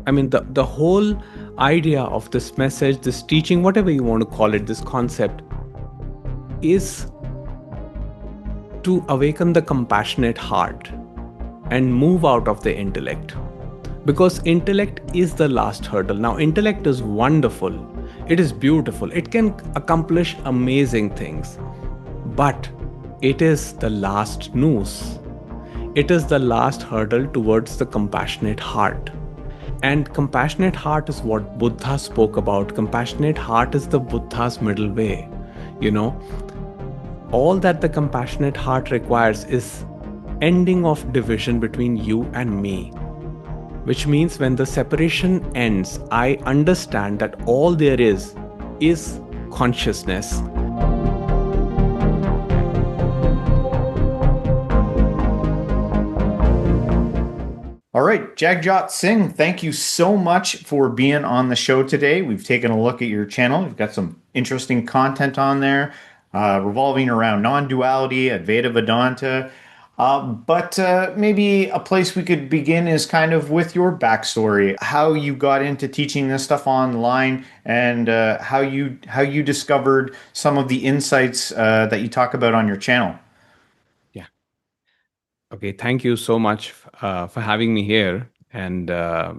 I mean, the whole idea of this message, this teaching, whatever you want to call it, this concept, is to awaken the compassionate heart and move out of the intellect. Because intellect is the last hurdle. Now, intellect is wonderful, it is beautiful, it can accomplish amazing things, but it is the last noose. It is the last hurdle towards the compassionate heart. And compassionate heart is what Buddha spoke about. Compassionate heart is the Buddha's middle way. You know, all that the compassionate heart requires is ending of division between you and me. Which means when the separation ends, I understand that all there is consciousness. All right, Jagjot Singh, thank you so much for being on the show today. We've taken a look at your channel. You've got some interesting content on there revolving around non-duality, Advaita Vedanta. But maybe a place we could begin is kind of with your backstory, how you got into teaching this stuff online, and how you discovered some of the insights that you talk about on your channel. Yeah. Okay. Thank you so much for having me here. And I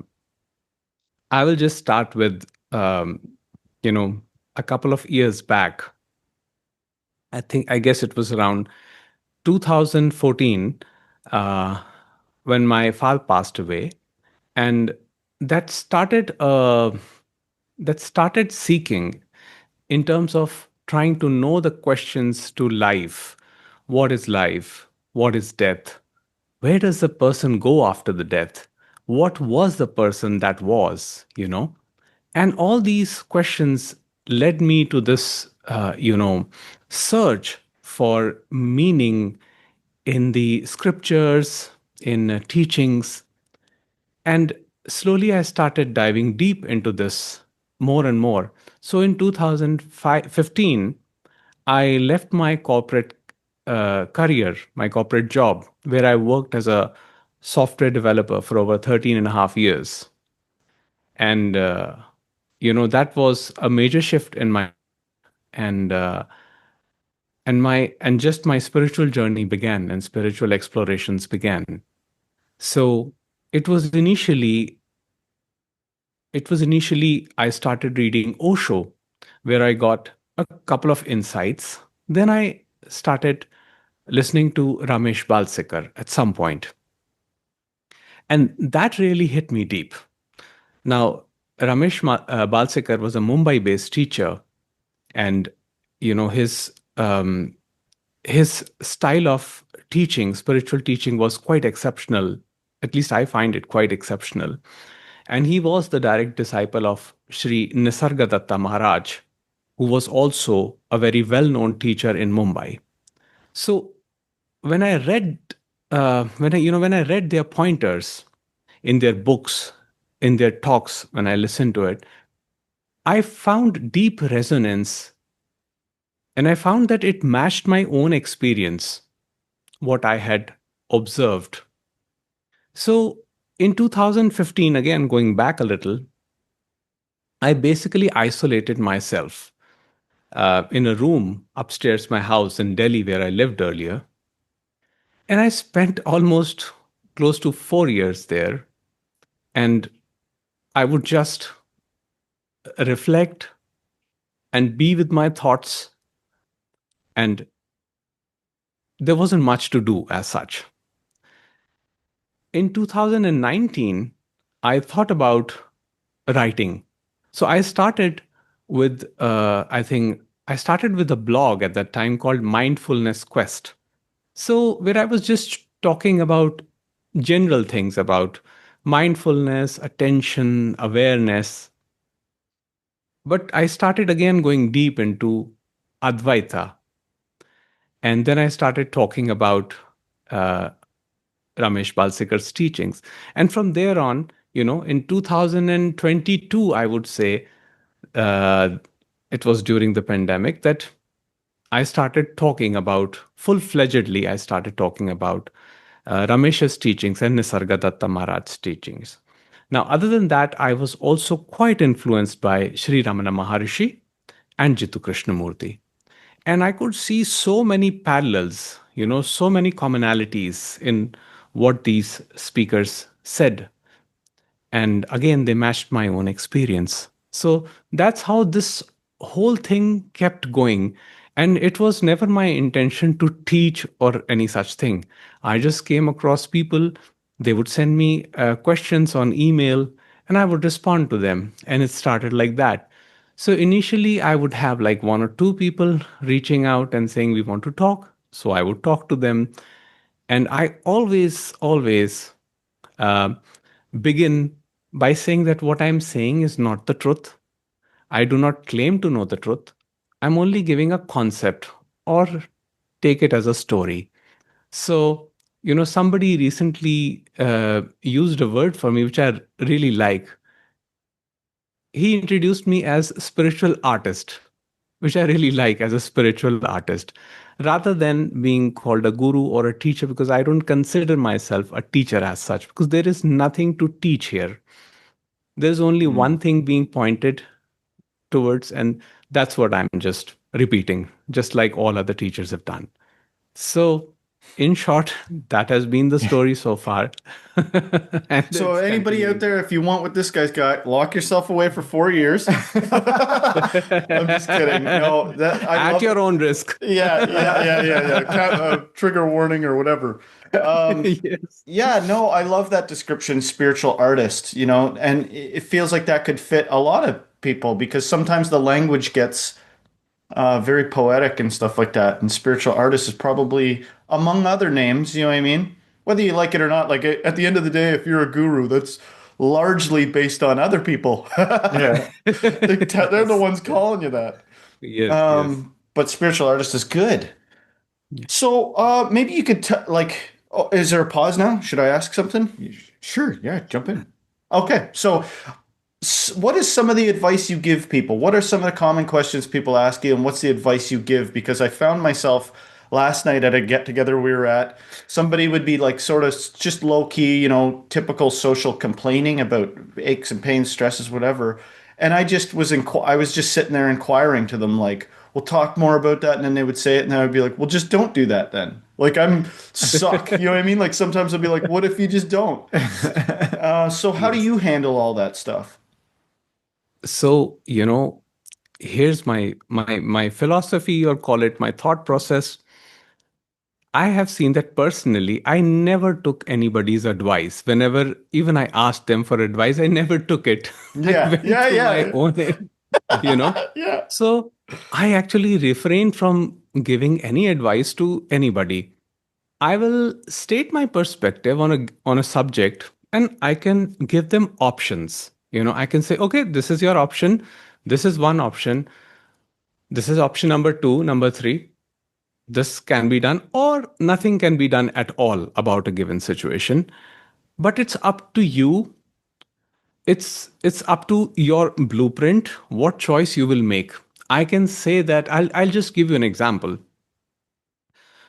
will just start with, you know, a couple of years back. I guess it was around 2014 uh, when my father passed away, and that started uh, that started seeking in terms of trying to know the questions to life. What is life? What is death? Where does the person go after the death? What was the person that was, And all these questions led me to this, search for meaning in the scriptures, in teachings. And slowly I started diving deep into this more and more. So in 2015, I left my corporate career, my corporate job, where I worked as a software developer for over 13 and a half years. And, that was a major shift in my, and, and just my spiritual journey began and spiritual explorations began. So it was initially, I started reading Osho, where I got a couple of insights. Then I started listening to Ramesh Balsekar at some point. And that really hit me deep. Now, Balsekar was a Mumbai-based teacher, and his style of teaching, spiritual teaching, was quite exceptional. At least I find it quite exceptional. And he was the direct disciple of Sri Nisargadatta Maharaj, who was also a very well-known teacher in Mumbai. So when I read, when I read their pointers in their books, in their talks, when I listened to it, I found deep resonance, and I found that it matched my own experience, what I had observed. So in 2015, again, going back a little, I basically isolated myself in a room upstairs my house in Delhi, where I lived earlier. And I spent almost close to 4 years there. And I would just reflect and be with my thoughts. And there wasn't much to do as such. In 2019, I thought about writing. So I started with, I started with a blog at that time called Mindfulness Quest. So where I was just talking about general things about mindfulness, attention, awareness. But I started again going deep into Advaita. And then I started talking about uh, Ramesh Balsekar's teachings. And from there on, in 2022, I would say, uh, it was during the pandemic that I started talking about, full-fledgedly, I started talking about Ramesh's teachings and Nisargadatta Maharaj's teachings. Now, other than that, I was also quite influenced by Sri Ramana Maharshi and Jittu Krishnamurti. And I could see so many parallels, so many commonalities in what these speakers said. And again, they matched my own experience. So that's how this whole thing kept going. And it was never my intention to teach or any such thing. I just came across people, they would send me questions on email, and I would respond to them. And it started like that. So initially, I would have like one or two people reaching out and saying, we want to talk. So I would talk to them. And I always uh, begin by saying that what I'm saying is not the truth. I do not claim to know the truth. I'm only giving a concept, or take it as a story. So, somebody recently used a word for me, which I really like. He introduced me as spiritual artist, which I really like, as a spiritual artist, rather than being called a guru or a teacher, because I don't consider myself a teacher as such, because there is nothing to teach here. There's only one thing being pointed towards, and that's what I'm just repeating, just like all other teachers have done. So, in short, that has been the story so far. And So it's anybody out continuing. there, if you want what this guy's got, lock yourself away for 4 years. I'm just kidding. No, that I At love. your own risk. Yeah. Trigger warning or whatever. Um, Yes. yeah, no, I love that description, spiritual artist, and it feels like that could fit a lot of people because sometimes the language gets very poetic and stuff like that. And spiritual artist is probably among other names, you know what I mean? Whether you like it or not, like at the end of the day, if you're a guru, that's largely based on other people. Yeah. They're the Yes. ones Yes. calling you that. Yes. But spiritual artist is good. Yes. So maybe you could like, oh, is there a pause now? Should I ask something? Sure, yeah, jump in. Okay, so what is some of the advice you give people? What are some of the common questions people ask you, and what's the advice you give? Because I found myself last night at a get together we were at, somebody would be like sort of just low key, typical social complaining about aches and pains, stresses, whatever. And I was just sitting there inquiring to them like, we'll talk more about that. And then they would say it, and I would be like, well, just don't do that then. Like I'm suck. You know what I mean? Like sometimes I'll be like, what if you just don't? So how do Yes. you handle all that stuff? So, here's my philosophy, or call it my thought process. I have seen that personally. I never took anybody's advice. Whenever even I asked them for advice, I never took it. I Yeah, went yeah, through my yeah, own, you know. yeah. So I actually refrain from giving any advice to anybody. I will state my perspective on a subject, and I can give them options. I can say, okay, this is your option. This is one option. This is option number two, number three. This can be done, or nothing can be done at all about a given situation. But it's up to you. It's up to your blueprint, what choice you will make. I can say that I'll just give you an example.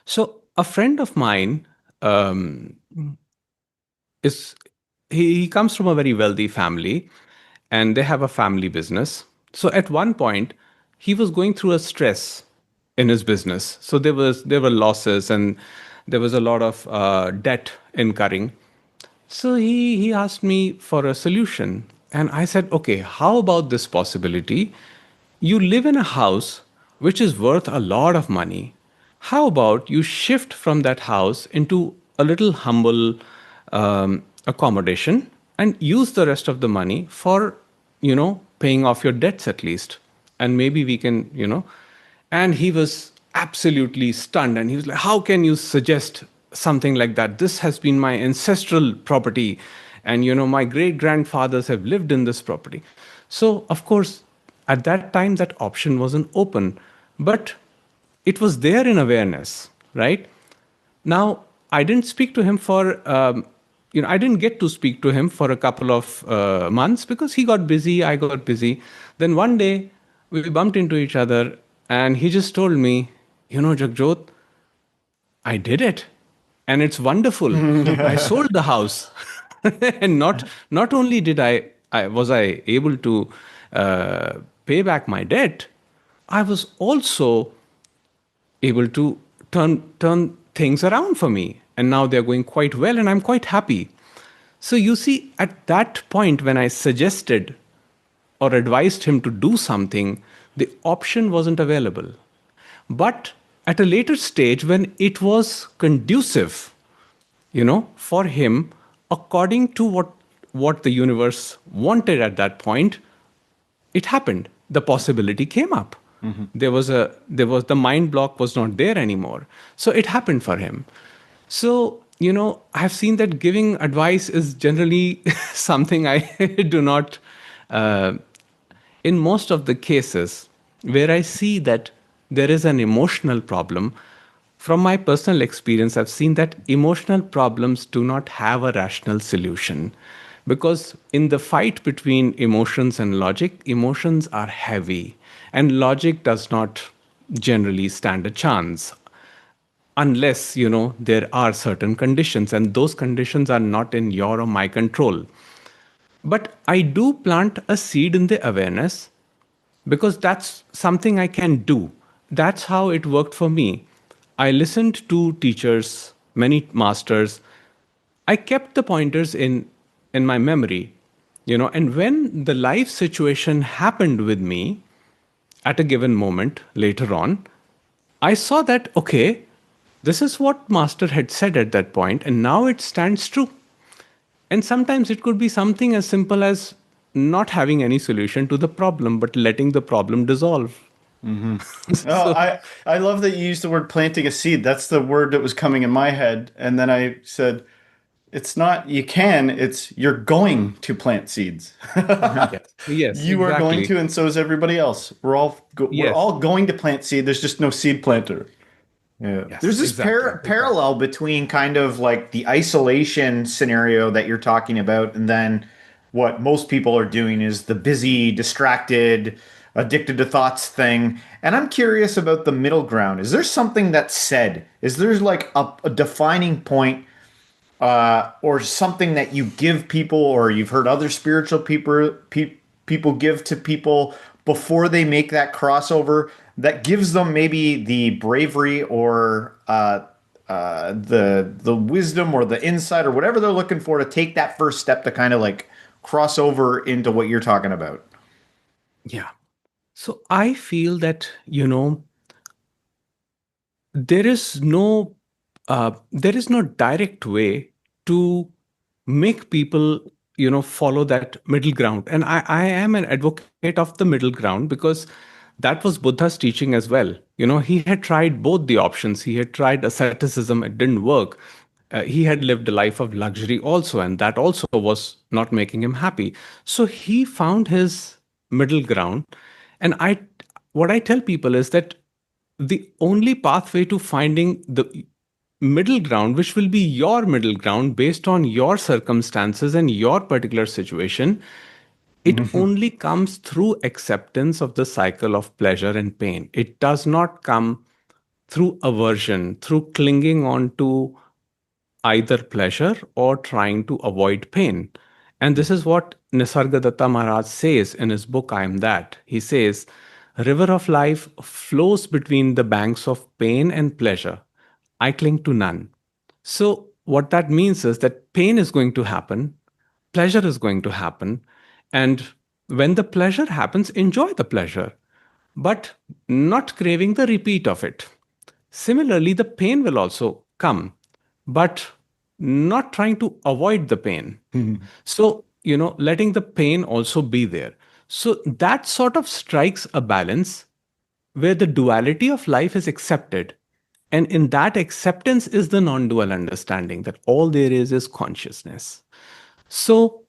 So a friend of mine um, is he comes from a very wealthy family, and they have a family business. So at one point he was going through a stress in his business. So there were losses, and there was a lot of debt incurring. So he asked me for a solution, and I said, okay, how about this possibility? You live in a house which is worth a lot of money. How about you shift from that house into a little humble accommodation, and use the rest of the money for, paying off your debts at least? And maybe we can, And he was absolutely stunned, and he was like, how can you suggest something like that? This has been my ancestral property, and my great grandfathers have lived in this property. So of course, at that time, that option wasn't open, but it was there in awareness, right? Now, I didn't speak to him for, I didn't get to speak to him for a couple of months, because he got busy, I got busy. Then one day, we bumped into each other, and he just told me, Jagjot, I did it. And it's wonderful. I sold the house. And not only I was I able to uh, pay back my debt, I was also able to turn things around for me, and now they're going quite well, and I'm quite happy. So you see, at that point when I suggested or advised him to do something, the option wasn't available. But at a later stage, when it was conducive, for him, according to what the universe wanted at that point, it happened. The possibility came up. Mhm. There was the mind block was not there anymore. So it happened for him. So, I've seen that giving advice is generally something I do not, uh, in most of the cases where I see that there is an emotional problem. From my personal experience, I've seen that emotional problems do not have a rational solution. Because in the fight between emotions and logic, emotions are heavy, and logic does not generally stand a chance unless there are certain conditions, and those conditions are not in your or my control. But I do plant a seed in the awareness because that's something I can do. That's how it worked for me. I listened to teachers, many masters. I kept the pointers in my memory, and when the life situation happened with me at a given moment later on, I saw that, okay, this is what Master had said at that point, and now it stands true. And sometimes it could be something as simple as not having any solution to the problem, but letting the problem dissolve. Hmm. Oh, So, I love that you used the word planting a seed. That's the word that was coming in my head. And then I said, it's not you can, it's you're going to plant seeds. yes, yes, You are going exactly. to, and so is everybody else. We're Yes, all going to plant seed. There's just no seed planter. Yeah. There's yes, this exactly, exactly. parallel between kind of like the isolation scenario that you're talking about, and then what most people are doing is the busy, distracted, addicted to thoughts thing. And I'm curious about the middle ground. Is there something that's said? Is there like a defining point or something that you give people, or you've heard other spiritual people give to people before they make that crossover that gives them maybe the bravery or the wisdom or the insight or whatever they're looking for to take that first step to kind of like cross over into what you're talking about. Yeah. So I feel that, there is no direct way to make people follow that middle ground, and I am an advocate of the middle ground because that was Buddha's teaching as well. He had tried both the options. He had tried asceticism, it didn't work. He had lived a life of luxury also, and that also was not making him happy. So he found his middle ground. And what I tell people is that the only pathway to finding the middle ground, which will be your middle ground based on your circumstances and your particular situation, it Mhm. only comes through acceptance of the cycle of pleasure and pain. It does not come through aversion, through clinging on to either pleasure or trying to avoid pain. And this is what Nisargadatta Maharaj says in his book, I Am That. He says, river of life flows between the banks of pain and pleasure. I cling to none. So, what that means is that pain is going to happen, pleasure is going to happen, and when the pleasure happens, enjoy the pleasure, but not craving the repeat of it. Similarly, the pain will also come, but not trying to avoid the pain. So, letting the pain also be there. So, that sort of strikes a balance where the duality of life is accepted. And in that acceptance is the non dual understanding that all there is consciousness. So,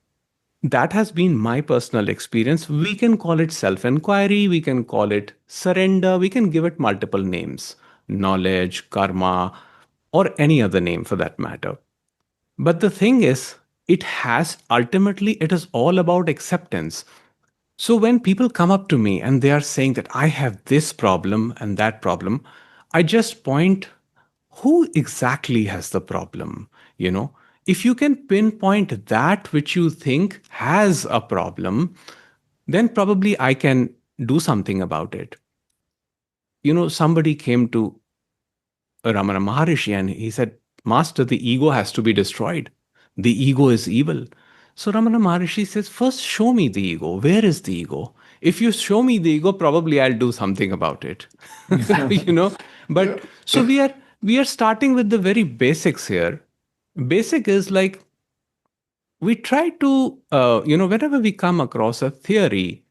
that has been my personal experience. We can call it self inquiry, we can call it surrender, we can give it multiple names, knowledge, karma, or any other name for that matter. But the thing is, it is all about acceptance. So when people come up to me and they are saying that I have this problem and that problem, I just point, who exactly has the problem? You know, If you can pinpoint that which you think has a problem, then probably I can do something about it. Somebody came to Ramana Maharshi and he said, Master, the ego has to be destroyed. The ego is evil. So Ramana Maharshi says, first show me the ego. Where is the ego? If you show me the ego, probably I'll do something about it. you know, Yeah. but so we are starting with the very basics here. Basic is like we try to whenever we come across a theory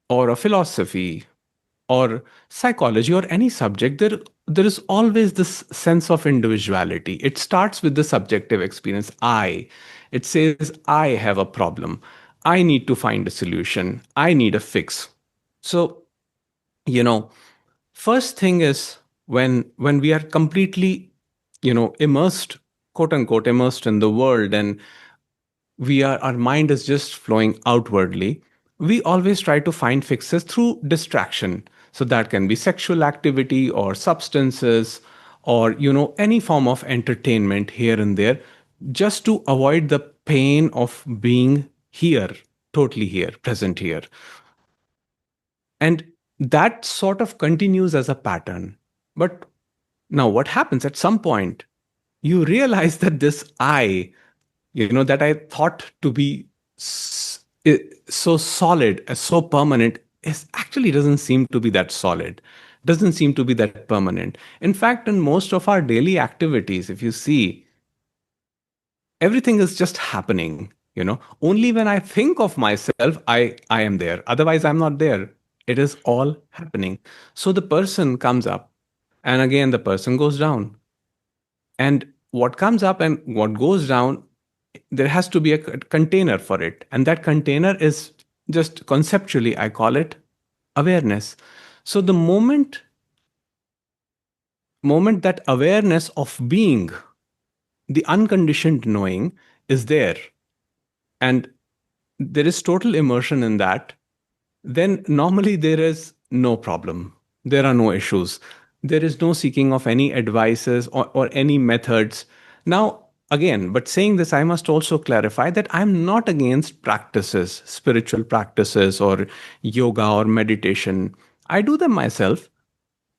or a philosophy or psychology or any subject, there is always this sense of individuality. It starts with the subjective experience. It says I have a problem, I need to find a solution, I need a fix. So you know first thing is, when we are completely immersed, quote unquote, immersed in the world, and our mind is just flowing outwardly, we always try to find fixes through distraction. So that can be sexual activity or substances, or any form of entertainment here and there, just to avoid the pain of being here, totally here, present here. And that sort of continues as a pattern. But now what happens at some point, you realize that this I, that I thought to be so solid, so permanent, is actually doesn't seem to be that solid, doesn't seem to be that permanent. In fact, in most of our daily activities, if you see, everything is just happening. Only when I think of myself, I am there. Otherwise, I'm not there. It is all happening. So the person comes up, and again the person goes down. And what comes up and what goes down, there has to be a container for it. And that container is, just conceptually, I call it awareness. So the moment that awareness of being, the unconditioned knowing, is there, and there is total immersion in that, then normally there is no problem. There are no issues. There is no seeking of any advices or any methods. Now, again, but saying this, I must also clarify that I'm not against practices, spiritual practices, or yoga or meditation. I do them myself.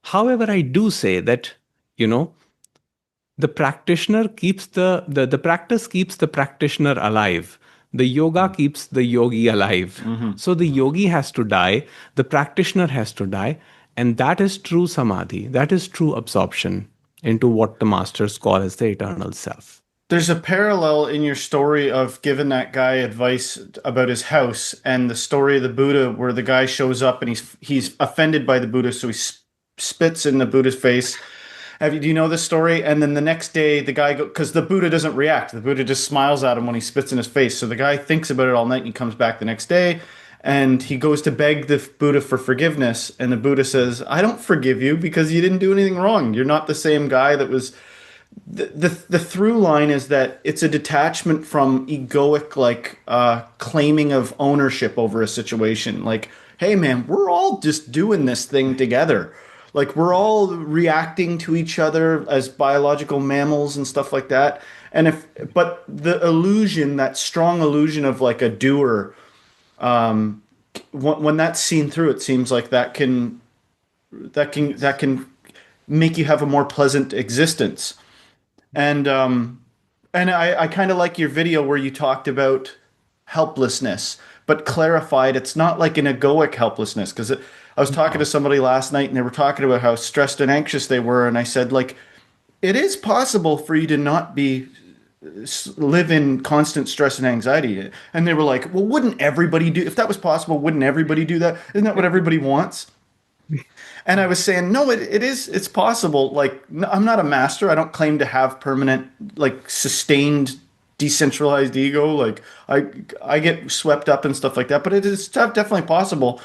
However, I do say that, you know, the practitioner keeps the practice keeps the practitioner alive. The yoga keeps the yogi alive. Mm-hmm. So the yogi has to die, the practitioner has to die, and that is true samadhi, that is true absorption into what the masters call as the eternal self. There's a parallel in your story of giving that guy advice about his house and the story of the Buddha, where the guy shows up and he's offended by the Buddha, so he spits in the Buddha's face. Do you know this story? And then the next day, the guy because the Buddha doesn't react. The Buddha just smiles at him when he spits in his face. So the guy thinks about it all night, and he comes back the next day, and he goes to beg the Buddha for forgiveness. And the Buddha says, "I don't forgive you because you didn't do anything wrong. You're not the same guy that was." The through line is that it's a detachment from egoic, like claiming of ownership over a situation. Like, hey man, we're all just doing this thing together. Like, we're all reacting to each other as biological mammals and stuff like that. And but the illusion, that strong illusion of like a doer, when that's seen through, it seems like that can make you have a more pleasant existence. And I kind of like your video where you talked about helplessness, but clarified it's not like an egoic helplessness. Because I was talking to No. somebody last night and they were talking about how stressed and anxious they were, and I said, like, it is possible for you to not be live in constant stress and anxiety. And they were like, well, wouldn't everybody do, if that was possible, wouldn't everybody do that? Isn't that what everybody wants? And I was saying, no, it's possible. Like, I'm not a master. I don't claim to have permanent, like, sustained, decentralized ego. Like, I get swept up and stuff like that. But it is definitely possible.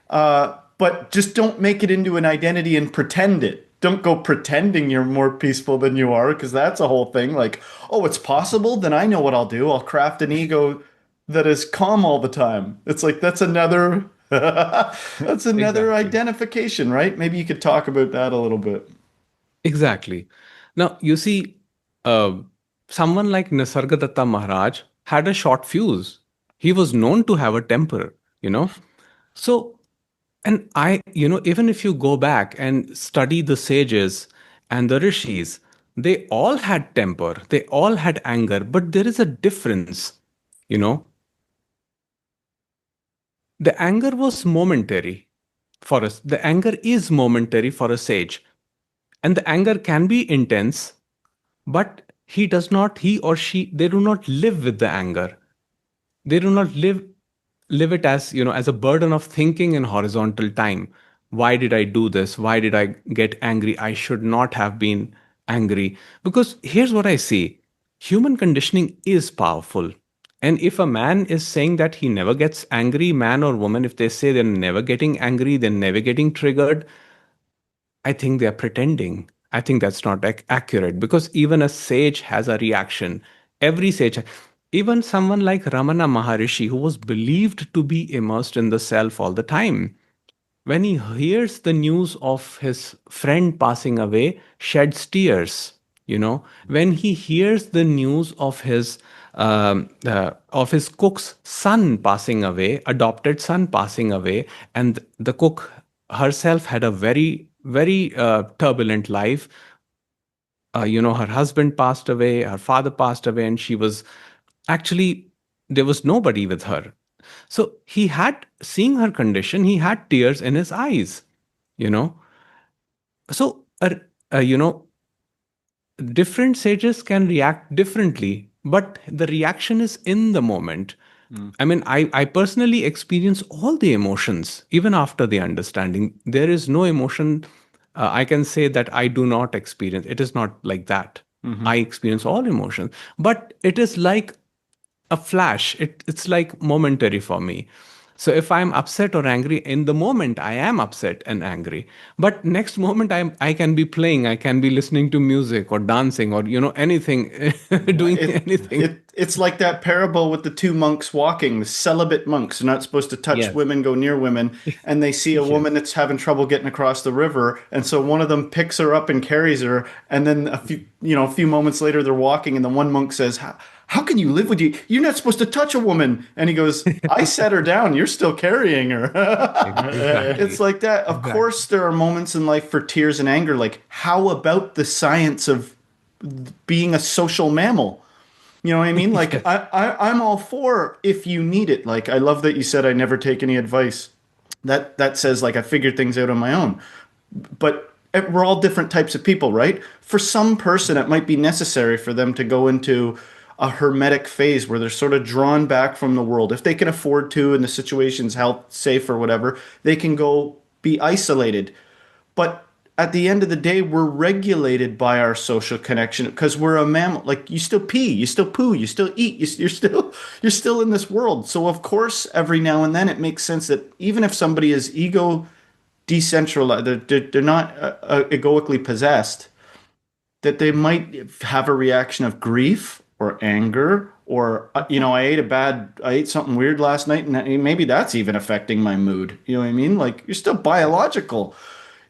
But just don't make it into an identity and pretend it. Don't go pretending you're more peaceful than you are, because that's a whole thing. Like, oh, it's possible? Then I know what I'll do. I'll craft an ego that is calm all the time. It's like that's another that's another Exactly. identification, right? Maybe you could talk about that a little bit. Exactly. Now, you see, uh, someone like Nisargadatta Maharaj had a short fuse. He was known to have a temper, you know. So, and even if you go back and study the sages and the rishis, they all had temper, they all had anger, but there is a difference, you know. The anger was momentary for us. The anger is momentary for a sage. And the anger can be intense, but he or she, they do not live with the anger. They do not live it as, as a burden of thinking in horizontal time. Why did I do this? Why did I get angry? I should not have been angry. Because here's what I see: human conditioning is powerful. And if a man is saying that he never gets angry, man or woman, if they say they're never getting angry, they're never getting triggered, I think they're pretending. I think that's not accurate, because even a sage has a reaction. Every sage, even someone like Ramana Maharishi, who was believed to be immersed in the self all the time, when he hears the news of his friend passing away, sheds tears. When he hears the news of his cook's son passing away, adopted son passing away, and the cook herself had a very, very turbulent life. Her husband passed away, her father passed away, and she was actually, there was nobody with her. So he had, seeing her condition, he had tears in his eyes, you know. So, different sages can react differently, but the reaction is in the moment. I mean, I personally experience all the emotions, even after the understanding. There is no emotion I can say that I do not experience. It is not like that. I experience all emotions, but it is like a flash. It's like momentary for me. So if I'm upset or angry in the moment, I am upset and angry. But next moment, I can be playing, I can be listening to music or dancing or anything, Yeah, doing anything. it's like that parable with the two monks walking, the celibate monks are not supposed to touch Yes. women, go near women, and they see a Yes. woman that's having trouble getting across the river, and so one of them picks her up and carries her, and then a few moments later they're walking, and the one monk says, how can you live with you? You're not supposed to touch a woman. And he goes, I set her down. You're still carrying her. It's Exactly. like that. Of Exactly. course, there are moments in life for tears and anger. Like, how about the science of being a social mammal? You know what I mean? Like Yes. I'm all for if you need it. Like I love that you said I never take any advice. That says like I figured things out on my own. But we're all different types of people, right? For some person, it might be necessary for them to go into a hermetic phase where they're sort of drawn back from the world. If they can afford to and the situation's health safe or whatever, they can go be isolated. But at the end of the day, we're regulated by our social connection because we're a mammal. Like you still pee, you still poo, you still eat, you're still in this world. So of course, every now and then, it makes sense that even if somebody is ego decentralized, they're not egoically possessed, that they might have a reaction of grief or anger or I ate something weird last night and maybe that's even affecting my mood. You know what I mean? Like you're still biological.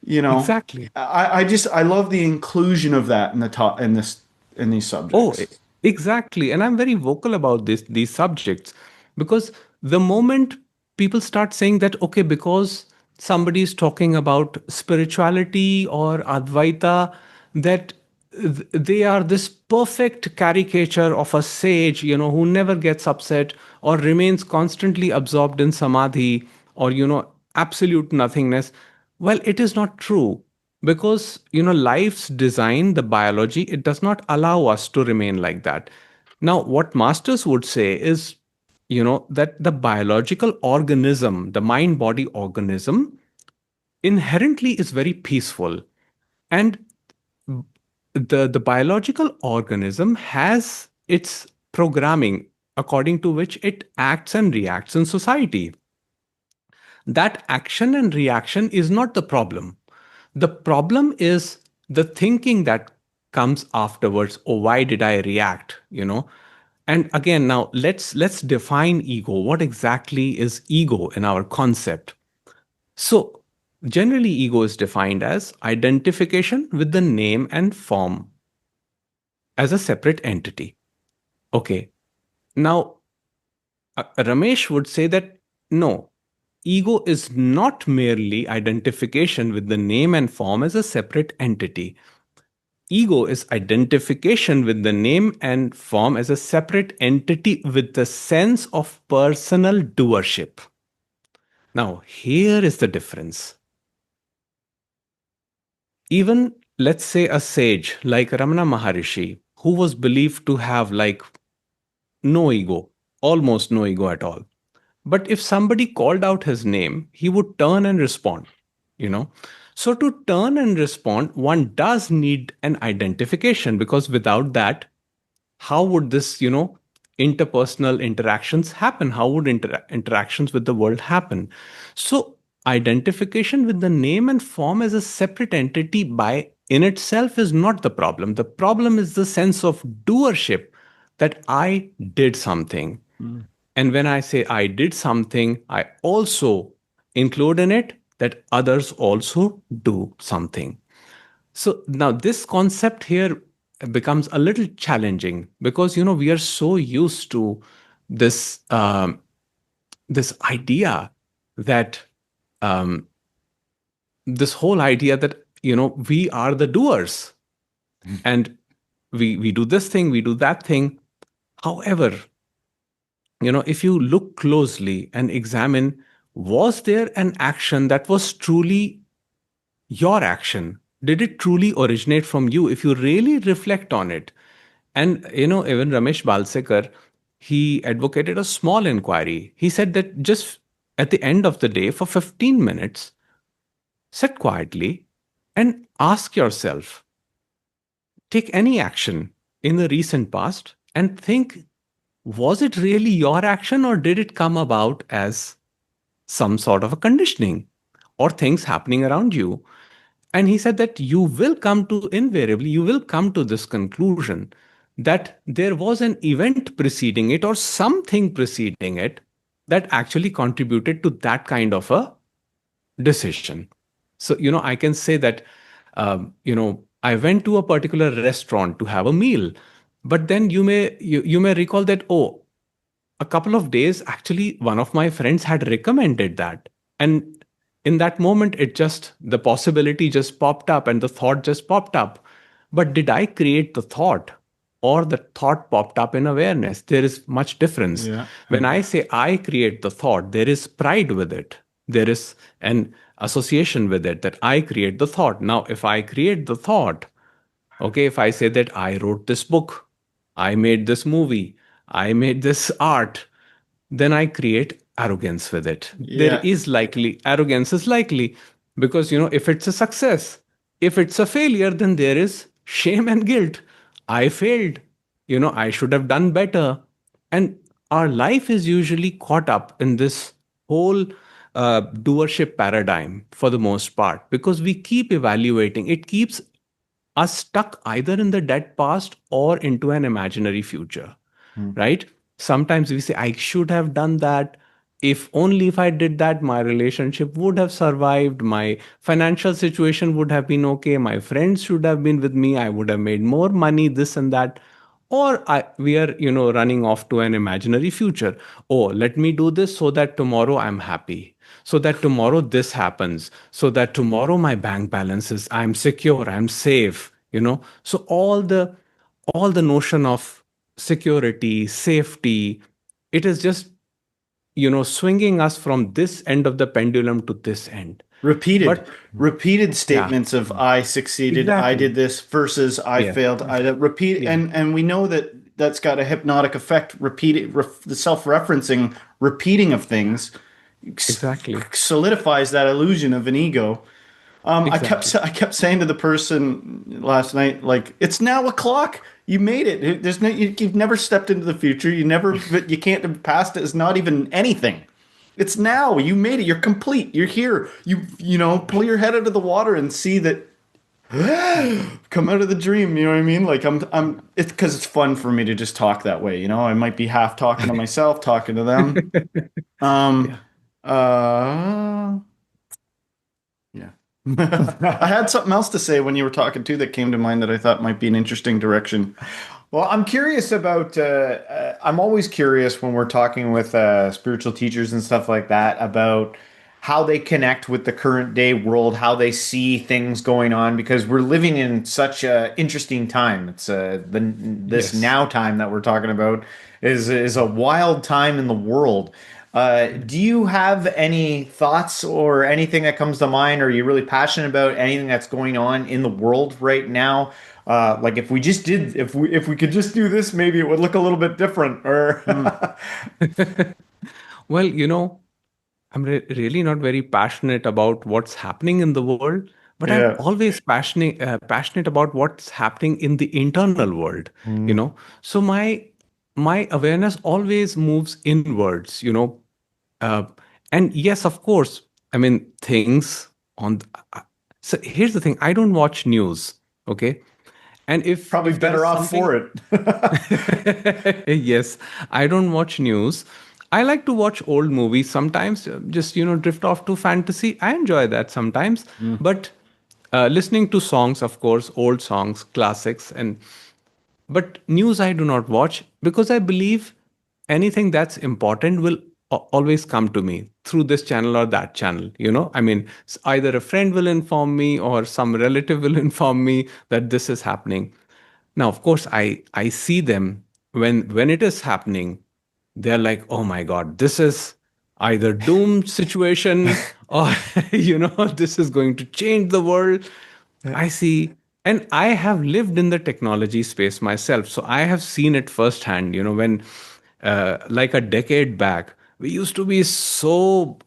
You know, Exactly. I love the inclusion of that in the top in these Oh, subjects. exactly. And I'm very vocal about these subjects, because the moment people start saying that, okay, because somebody is talking about spirituality or Advaita, that they are this perfect caricature of a sage, who never gets upset or remains constantly absorbed in samadhi, or, absolute nothingness. Well, it is not true, because life's design, the biology, it does not allow us to remain like that. Now what masters would say is, that the biological organism, the mind body organism, inherently is very peaceful. And the biological organism has its programming, according to which it acts and reacts in society. That action and reaction is not the problem. The problem is the thinking that comes afterwards. Oh, why did I react? And again, now let's define ego. What exactly is ego in our concept? So generally, ego is defined as identification with the name and form as a separate entity. Okay. Now, Ramesh would say that no, ego is not merely identification with the name and form as a separate entity. Ego is identification with the name and form as a separate entity with the sense of personal doership. Now, here is the difference. Even, let's say, a sage like Ramana Maharshi, who was believed to have like no ego, almost no ego at all. But if somebody called out his name, he would turn and respond, you know. So to turn and respond, one does need an identification, because without that, how would this, interpersonal interactions happen? How would interactions with the world happen? So identification with the name and form as a separate entity by in itself is not the problem. The problem is the sense of doership, that I did something. Mm. And when I say I did something, I also include in it that others also do something. So now this concept here becomes a little challenging, because we are so used to this this idea that um, this whole idea that we are the doers, and we do this thing, we do that thing. However, if you look closely and examine, was there an action that was truly your action? Did it truly originate from you? If you really reflect on it, and even Ramesh Balsekar, he advocated a small inquiry. He said that just at the end of the day, for 15 minutes, sit quietly and ask yourself, take any action in the recent past and think, was it really your action, or did it come about as some sort of a conditioning or things happening around you? And he said that you will come to this conclusion that there was an event preceding it or something preceding it that actually contributed to that kind of a decision. So, I can say that, I went to a particular restaurant to have a meal, but then you may recall that, oh, a couple of days, actually, one of my friends had recommended that. And in that moment, the possibility just popped up and the thought just popped up. But did I create the thought, or the thought popped up in awareness? There is much difference. Yeah. When I say I create the thought, there is pride with it. There is an association with it, that I create the thought. Now, if I create the thought, okay, if I say that I wrote this book, I made this movie, I made this art, then I create arrogance with it. There Yeah. is likely, arrogance is likely, because, if it's a success, if it's a failure, then there is shame and guilt. I failed, I should have done better. And our life is usually caught up in this whole doership paradigm for the most part, because we keep evaluating. It keeps are stuck either in the dead past or into an imaginary future, Mm. right? Sometimes we say, I should have done that. If I did that, my relationship would have survived. My financial situation would have been okay. My friends should have been with me. I would have made more money, this and that. Or we are, running off to an imaginary future. Oh, let me do this so that tomorrow I'm happy. So that tomorrow this happens. So that tomorrow my bank balance is, I'm secure, I'm safe. So all the notion of security, safety, it is just, swinging us from this end of the pendulum to this end. Repeated, But repeated yeah, statements of I succeeded, I did exactly. this versus I Yeah, failed. I repeat, yeah, and we know that that's got a hypnotic effect. The self-referencing, repeating of things exactly. solidifies that illusion of an ego. Exactly. I kept saying to the person last night, like, it's now o'clock. You made it. There's no, you've never stepped into the future. You can't have passed it. It's not even anything. It's now. You made it. You're complete. You're here. Pull your head out of the water and see that come out of the dream. You know what I mean? Like it's because it's fun for me to just talk that way. I might be half talking to myself, talking to them. Um, Yeah. uh, yeah. I had something else to say when you were talking too that came to mind that I thought might be an interesting direction. Well, I'm curious about, I'm always curious when we're talking with spiritual teachers and stuff like that about how they connect with the current day world, how they see things going on, because we're living in such a interesting time. It's this Yes. now time that we're talking about is a wild time in the world. Do you have any thoughts or anything that comes to mind? Are you really passionate about anything that's going on in the world right now? Like if we just did, if we could just do this, maybe it would look a little bit different. Or Hmm. Well, I'm really not very passionate about what's happening in the world, but I'm yeah. always passionate about what's happening in the internal world. You Mm. know, so my awareness always moves inwards. Uh, and yes, of course, I mean things on. So here's the thing: I don't watch news. Okay, and Probably if there is better off something for it. yes, I don't watch news. I like to watch old movies sometimes, just, drift off to fantasy. I enjoy that sometimes. Mm. But listening to songs, of course, old songs, classics, but news I do not watch because I believe anything that's important will always come to me through this channel or that channel. I mean, either a friend will inform me or some relative will inform me that this is happening. Now, of course, I see them when it is happening. They're like, oh my God, this is either doomed situation or this is going to change the world. I see. And I have lived in the technology space myself. So I have seen it firsthand, when like a decade back, we used to be so,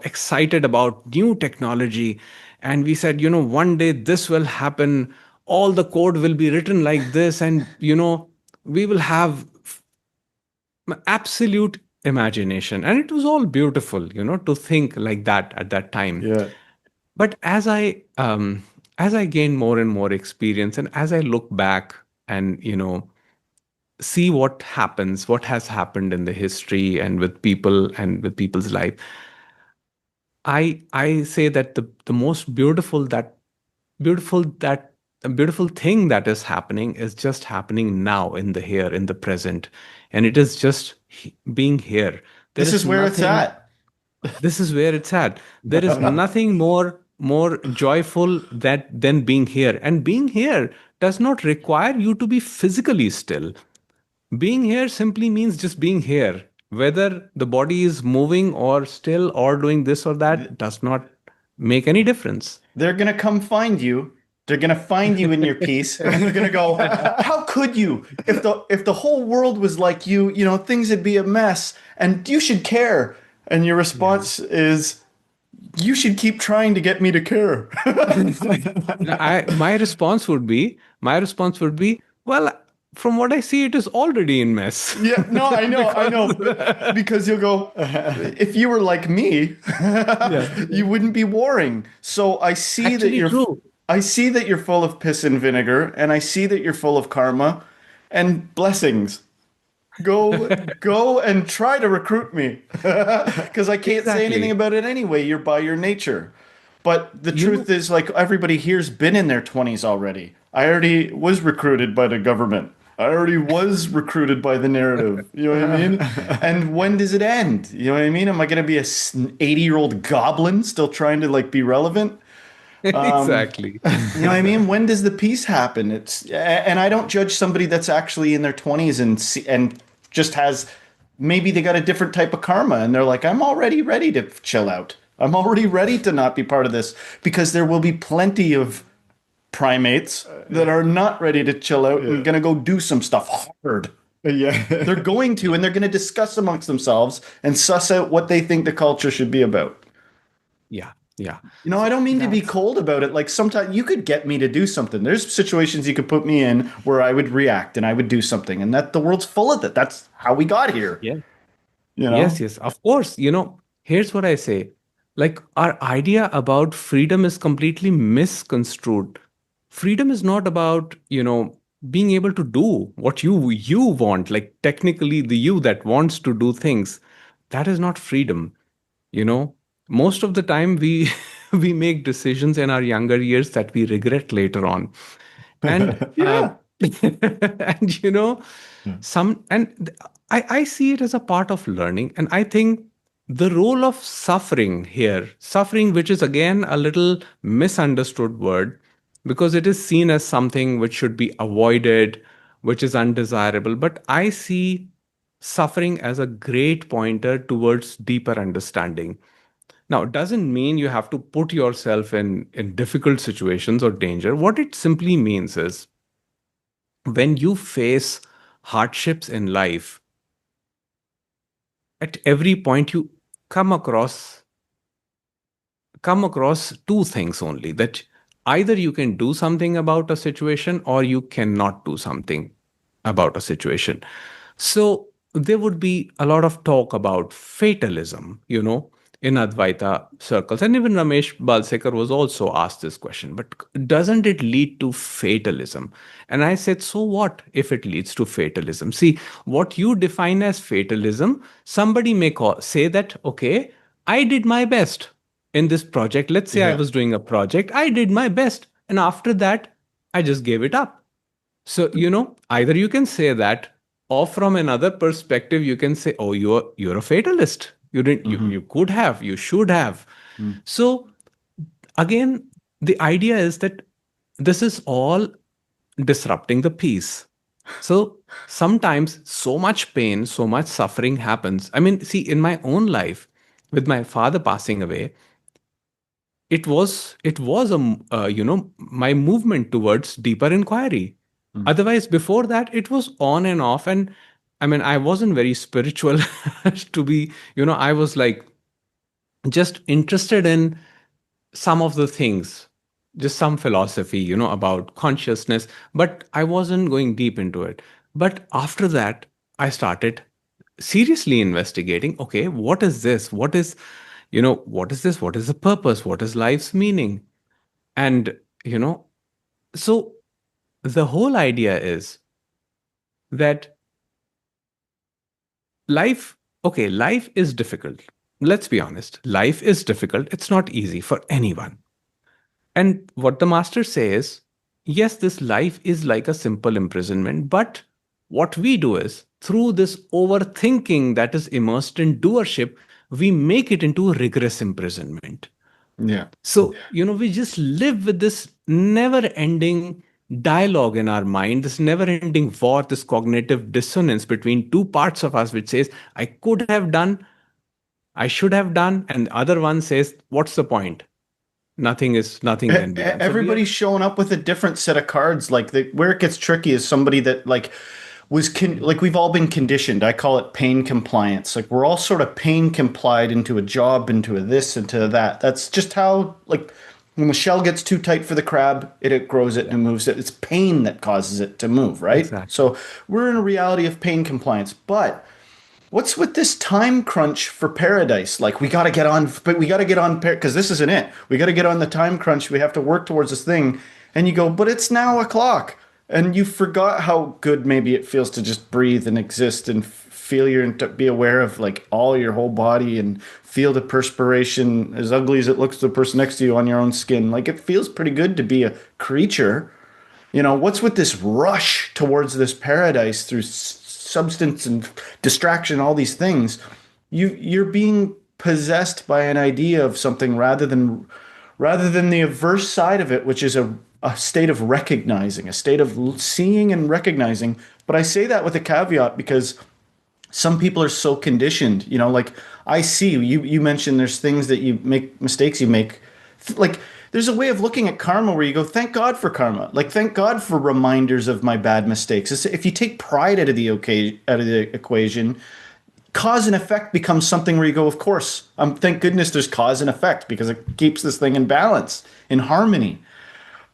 excited about new technology. And we said, one day this will happen. All the code will be written like this. And, we will have absolute imagination. And it was all beautiful, to think like that at that time. Yeah. But as I gain more and more experience, and as I look back and see what has happened in the history and with people and with people's life, I say that the most beautiful that beautiful thing that is happening is just happening now, in the here, in the present, and it is just being here. There This is is where it's nothing. at. This is where it's at. There is nothing more joyful that than being here. And being here does not require you to be physically still. Being here simply means just being here. Whether the body is moving or still or doing this or that does not make any difference. They're gonna come find you. They're gonna find you in your piece, and they're gonna go, "How could you? If the whole world was like you, things would be a mess, and you should care." And your Yeah. response is, "You should keep trying to get me to care." My response would be, well, from what I see, it is already in mess. Yeah, no, I Because know, because you'll go, if you were like me, yeah, you wouldn't be warring. So actually true. I see that you're full of piss and vinegar, and I see that you're full of karma and blessings. Go and try to recruit me, because I can't say anything Exactly. about it anyway. You're by your nature. But the You truth know, is, like, everybody here's been in their 20s already. I already was recruited by the government. I already was recruited by the narrative. You know what I mean? And when does it end? You know what I mean? Am I going to be a 80-year-old goblin still trying to like be relevant? exactly. You know what I mean? When does the peace happen? And I don't judge somebody that's actually in their 20s and just has, maybe they got a different type of karma and they're like, I'm already ready to chill out. I'm already ready to not be part of this, because there will be plenty of primates that are not ready to chill out Yeah. and going to go do some stuff hard. They're Yeah. going to, and they're going to discuss amongst themselves and suss out what they think the culture should be about. Yeah, yeah. I So don't mean to be that's cold about it. Like, sometimes you could get me to do something. There's situations you could put me in where I would react and I would do something, and that the world's full of it. That's how we got here, yeah. you know? Yes, yes. Of course, here's what I say. Like, our idea about freedom is completely misconstrued. Freedom is not about, being able to do what you want, like technically the you that wants to do things. That is not freedom. you know Most of the time we we make decisions in our younger years that we regret later on. And Yeah. and Yeah. I see it as a part of learning. And I think the role of suffering here, suffering, which is again a little misunderstood word, because it is seen as something which should be avoided, which is undesirable. But I see suffering as a great pointer towards deeper understanding. Now, it doesn't mean you have to put yourself in difficult situations or danger. What it simply means is when you face hardships in life, at every point you come across come across two things only, that either you can do something about a situation or you cannot do something about a situation. So there would be a lot of talk about fatalism, in Advaita circles. And even Ramesh Balsekar was also asked this question, but doesn't it lead to fatalism? And I said, so what if it leads to fatalism? See, what you define as fatalism, somebody may say that, okay, I did my best in this project. Let's say I Yeah. was doing a project, I did my best. And after that, I just gave it up. So, either you can say that, or from another perspective, you can say, oh, you're a fatalist. You didn't you Mm-hmm. could have, you should have. Mm. So again, the idea is that this is all disrupting the peace. So sometimes so much pain, so much suffering happens. I mean, see, in my own life, with my father passing away, it was my movement towards deeper inquiry. Mm. Otherwise, before that, it was on and off. And I mean, I wasn't very spiritual to be, I was like just interested in some of the things, just some philosophy, about consciousness, but I wasn't going deep into it. But after that, I started seriously investigating, okay, what is this? What is this? What is the purpose? What is life's meaning? And, so the whole idea is that life, okay, life is difficult. Let's be honest. Life is difficult. It's not easy for anyone. And what the master says, yes, this life is like a simple imprisonment, but what we do is through this overthinking that is immersed in doership, we make it into rigorous imprisonment. Yeah. So, we just live with this never ending dialogue in our mind, this never ending war, this cognitive dissonance between two parts of us, which says, I could have done, I should have done. And the other one says, what's the point? Nothing can be done. So we are, Everybody's showing up with a different set of cards. Like where it gets tricky is somebody that like we've all been conditioned. I call it pain compliance. Like we're all sort of pain complied into a job, into a this, into that. That's just how, like, when the shell gets too tight for the crab, it grows it and moves it. It's pain that causes it to move, right? exactly. So we're in a reality of pain compliance. But what's with this time crunch for paradise? Like we got to get on, but we got to get on because this isn't it. We got to get on the time crunch. We have to work towards this thing. And you go, but it's now o'clock. And you forgot how good maybe it feels to just breathe and exist and feel and to be aware of like all your whole body and feel the perspiration, as ugly as it looks to the person next to you, on your own skin. Like it feels pretty good to be a creature. What's with this rush towards this paradise through substance and distraction, all these things? You're being possessed by an idea of something rather than the averse side of it, which is a state of recognizing, a state of seeing and recognizing. But I say that with a caveat because some people are so conditioned, like I see you mentioned there's things that you make, mistakes you make. Like there's a way of looking at karma where you go, thank God for karma. Like thank God for reminders of my bad mistakes. If you take pride out of the equation, cause and effect becomes something where you go, of course, thank goodness there's cause and effect because it keeps this thing in balance, in harmony.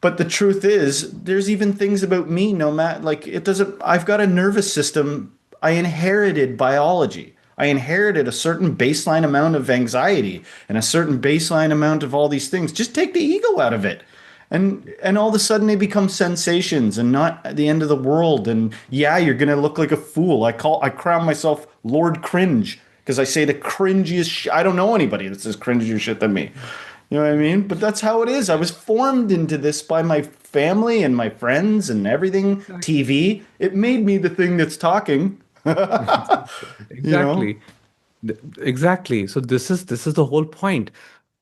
But the truth is, there's even things about me, no matter, like it doesn't, I've got a nervous system. I inherited biology. I inherited a certain baseline amount of anxiety and a certain baseline amount of all these things. Just take the ego out of it. And all of a sudden they become sensations and not the end of the world. And yeah, you're gonna look like a fool. I crown myself Lord Cringe because I say the cringiest I don't know anybody that says cringier shit than me. You know what I mean? But that's how it is. I was formed into this by my family and my friends and everything. Exactly. TV. It made me the thing that's talking. Exactly. You know? Exactly. Exactly. So this is the whole point.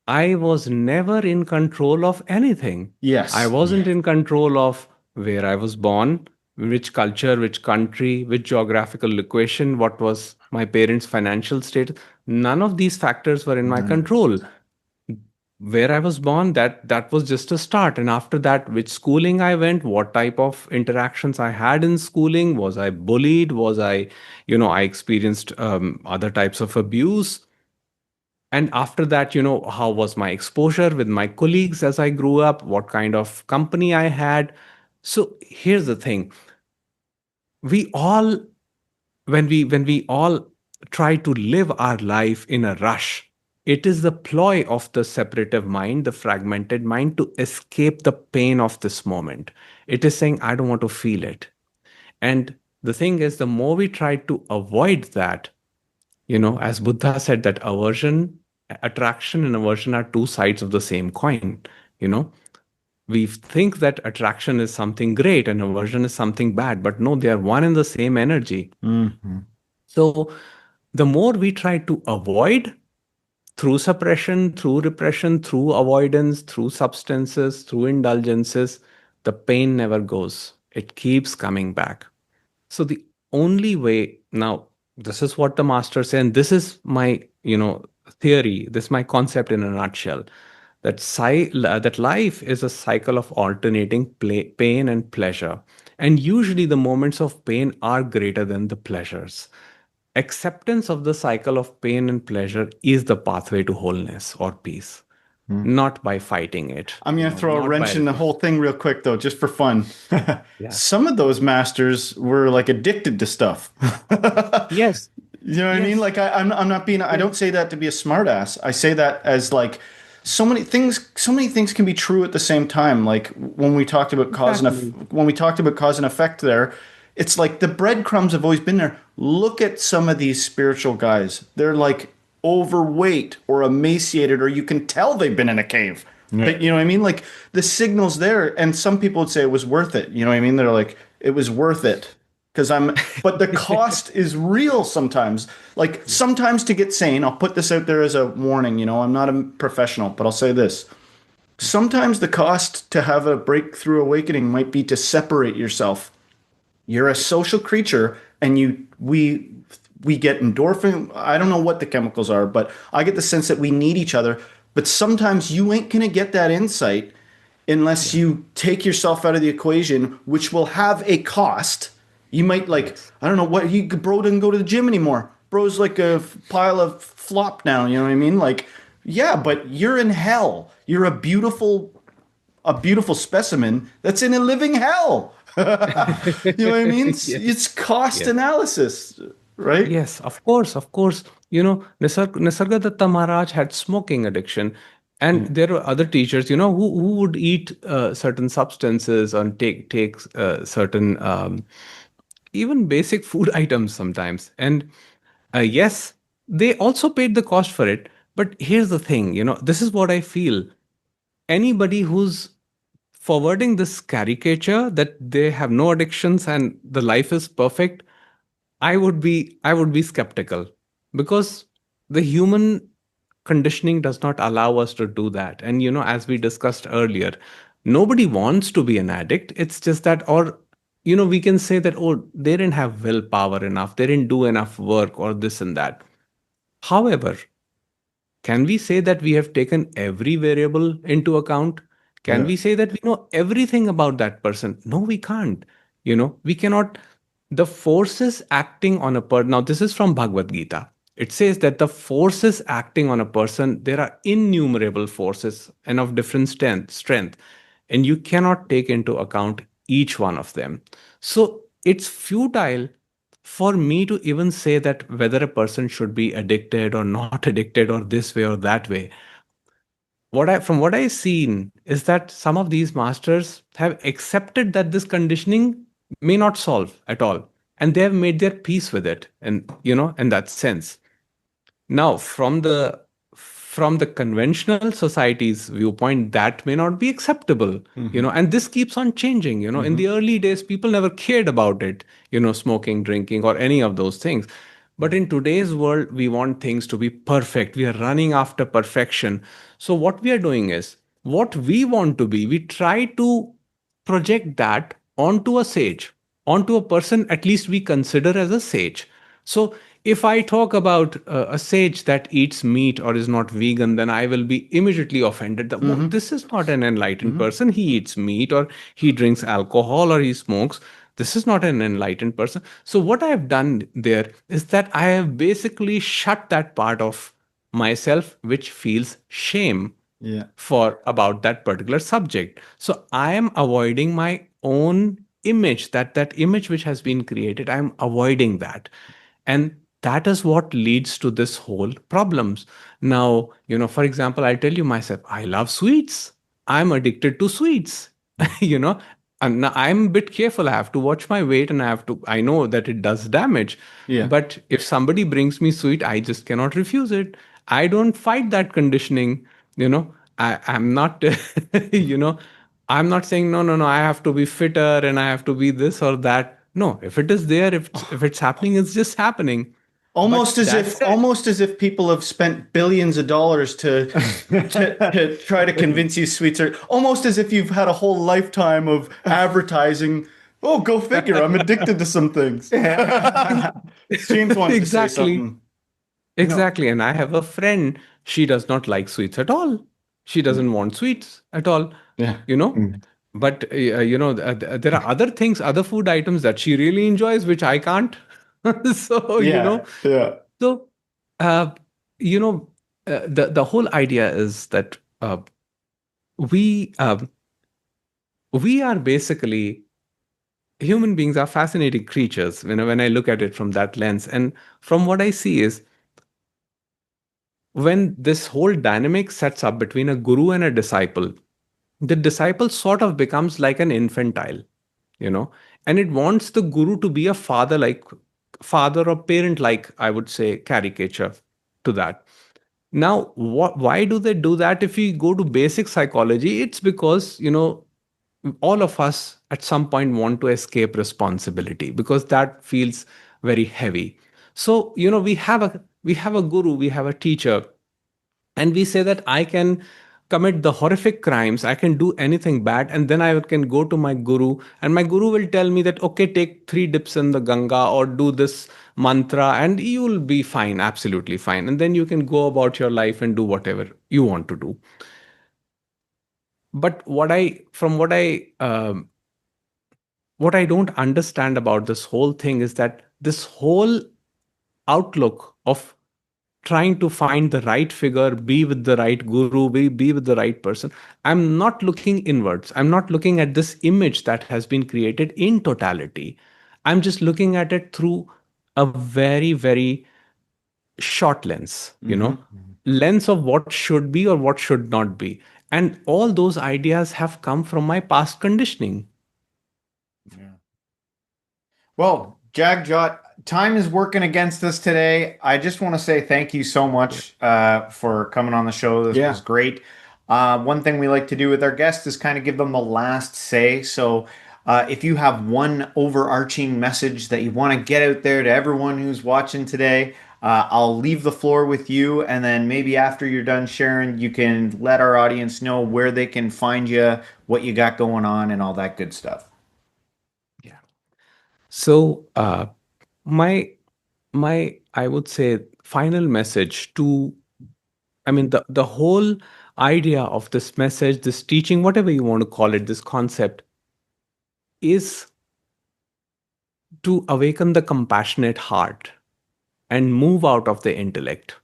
I was never in control of anything. I Yes. wasn't in control of where I was born, which culture, which country, which geographical location, what was my parents' financial state. None of these factors were in my None of it. control. Where I was born, that was just a start. And after that, which schooling I went, what type of interactions I had in schooling, was I bullied, was I experienced other types of abuse. And after that, how was my exposure with my colleagues as I grew up, what kind of company I had. So here's the thing. We all, when we all try to live our life in a rush, it is the ploy of the separative mind, the fragmented mind, to escape the pain of this moment. It is saying, I don't want to feel it. And the thing is, the more we try to avoid that, as Buddha said, that attraction and aversion are two sides of the same coin. You know, we think that attraction is something great and aversion is something bad, but no, they are one and the same energy. Hmm. So the more we try to avoid through suppression, through repression, through avoidance, through substances, through indulgences, the pain never goes. It keeps coming back. So the only way now, this is what the master said, and this is my, theory, this is my concept in a nutshell, that life is a cycle of alternating pain and pleasure. And usually the moments of pain are greater than the pleasures. Acceptance of the cycle of pain and pleasure is the pathway to wholeness or peace, not by fighting it, I'm going to throw a not wrench by. in the whole thing real quick, though, just for fun. Yeah. Some of those masters were like addicted to stuff. Yes. You know what I mean? Yes. Like I'm not being, I Yes. don't say that to be a smartass. I say that as like so many things can be true at the same time. Like when we talked about Exactly. when we talked about cause and effect there, it's like the breadcrumbs have always been there. Look at some of these spiritual guys. They're like overweight or emaciated, or you can tell they've been in a cave. But you know what I mean? Like the signals there, and some people would say it was worth it. You know what I mean? They're like, it was worth it because but the cost is real sometimes. Like sometimes to get sane, I'll put this out there as a warning. I'm not a professional, but I'll say this. Sometimes the cost to have a breakthrough awakening might be to separate yourself. You're a social creature, and we get endorphin. I don't know what the chemicals are, but I get the sense that we need each other. But sometimes you ain't gonna get that insight unless Yeah. you take yourself out of the equation, which will have a cost. You might like, Yes. I don't know what bro didn't go to the gym anymore. Bro's like a pile of flop now. You know what I mean? Like, yeah, but you're in hell. You're a beautiful specimen that's in a living hell. You know what I mean? Yes. It's cost Yes. analysis, right? Yes, of course, of course. Nisargadatta Maharaj had smoking addiction, and Yeah. there were other teachers, who would eat certain substances and take certain even basic food items sometimes. And yes, they also paid the cost for it. But here's the thing, this is what I feel. Anybody who's forwarding this caricature that they have no addictions and the life is perfect, I would be skeptical, because the human conditioning does not allow us to do that. And as we discussed earlier, nobody wants to be an addict. It's just that, or we can say that, oh, they didn't have willpower enough, they didn't do enough work, or this and that. However, can we say that we have taken every variable into account? Can Yeah. we say that we know everything about that person? No, we can't. We cannot. The forces acting on a person. Now, this is from Bhagavad Gita. It says that the forces acting on a person, there are innumerable forces and of different strength, and you cannot take into account each one of them. So it's futile for me to even say that whether a person should be addicted or not addicted or this way or that way. From what I've seen is that some of these masters have accepted that this conditioning may not solve at all, and they have made their peace with it, and in that sense. Now, from the conventional society's viewpoint, that may not be acceptable, and this keeps on changing. In the early days, people never cared about it, smoking, drinking, or any of those things. But in today's world, we want things to be perfect. We are running after perfection. So what we are doing is, what we want to be, we try to project that onto a sage, onto a person at least we consider as a sage. So if I talk about a sage that eats meat or is not vegan, then I will be immediately offended that, "Whoa, this is not an enlightened person. He eats meat, or he drinks alcohol, or he smokes. This is not an enlightened person." So what I have done there is that I have basically shut that part of myself which feels shame Yeah. for about that particular subject. So I am avoiding my own image, that image which has been created. I'm avoiding that. And that is what leads to this whole problems. Now, for example, I'll tell you myself, I love sweets. I'm addicted to sweets. you know, and now I'm a bit careful. I have to watch my weight, and I know that it does damage. Yeah. But if somebody brings me sweet, I just cannot refuse it. I don't fight that conditioning. I'm not, I'm not saying, no, no, no, I have to be fitter and I have to be this or that. No, if it is there, if it's happening, it's just happening. But that said, Almost as if people have spent billions of dollars to try to convince you sweets are almost as if you've had a whole lifetime of advertising. Oh, go figure! I'm addicted to some things. James wants to say exactly, something. exactly. And I have a friend. She does not like sweets at all. She doesn't want sweets at all. Yeah. You know, but there are other things, other food items that she really enjoys, which I can't. so Yeah. Yeah. so uh, you know the whole idea is that we we are basically, human beings are fascinating creatures, when I look at it from that lens. And from what I see is, when this whole dynamic sets up between a guru and a disciple, the disciple sort of becomes like an infantile, you know and it wants the guru to be a father or parent, like, I would say, caricature to that. Now, why do they do that? If we go to basic psychology, it's because, all of us at some point want to escape responsibility, because that feels very heavy. So, we have a guru, we have a teacher, and we say that I can commit the horrific crimes, I can do anything bad, and then I can go to my guru, and my guru will tell me that, okay, take 3 dips in the Ganga, or do this mantra, and you'll be fine, absolutely fine, and then you can go about your life and do whatever you want to do. But what I don't understand about this whole thing is that this whole outlook of trying to find the right figure, be with the right guru, be with the right person. I'm not looking inwards. I'm not looking at this image that has been created in totality. I'm just looking at it through a very, very short lens, lens of what should be or what should not be. And all those ideas have come from my past conditioning. Well, Jagjot, time is working against us today. I just want to say thank you so much for coming on the show. This was great. One thing we like to do with our guests is kind of give them the last say. So, if you have one overarching message that you want to get out there to everyone who's watching today, I'll leave the floor with you. And then maybe after you're done sharing, you can let our audience know where they can find you, what you got going on, and all that good stuff. Yeah. So, my I would say final message to, I mean, the whole idea of this message, this teaching, whatever you want to call it, this concept, is to awaken the compassionate heart and move out of the intellect.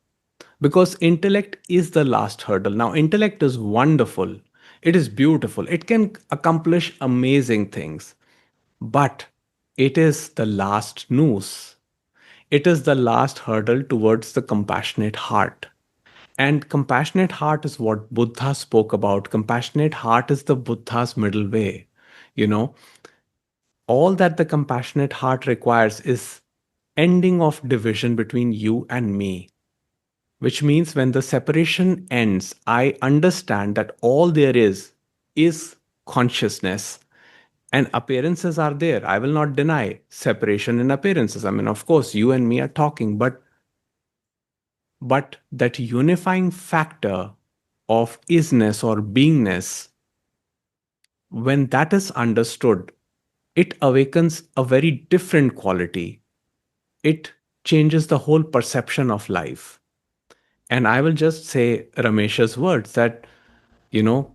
Because intellect is the last hurdle. Now, intellect is wonderful, it is beautiful, it can accomplish amazing things, but it is the last noose. It is the last hurdle towards the compassionate heart. And compassionate heart is what Buddha spoke about. Compassionate heart is the Buddha's middle way. You know, all that the compassionate heart requires is ending of division between you and me, which means when the separation ends, I understand that all there is consciousness, and appearances are there. I will not deny separation in appearances. I mean, of course, you and me are talking, but that unifying factor of isness or beingness, when that is understood, it awakens a very different quality. It changes the whole perception of life. And I will just say Ramesh's words that, you know,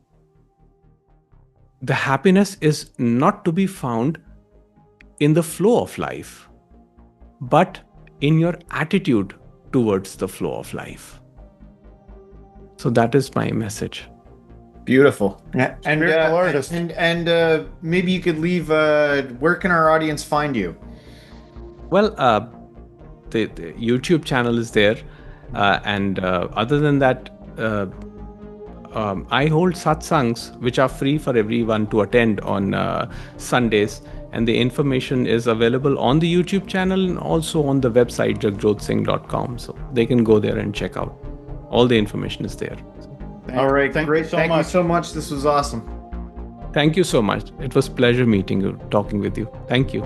the happiness is not to be found in the flow of life, but in your attitude towards the flow of life. So that is my message. Beautiful. And Spiritual artist. Maybe you could leave. Where can our audience find you? Well, the YouTube channel is there, and other than that, I hold satsangs which are free for everyone to attend on Sundays, and the information is available on the YouTube channel and also on the website jagjotsingh.com. So they can go there and check out. All the information is there. All right, Thank great. you so Thank you much. so much. This was awesome. Thank you so much. It was a pleasure meeting you, talking with you. Thank you.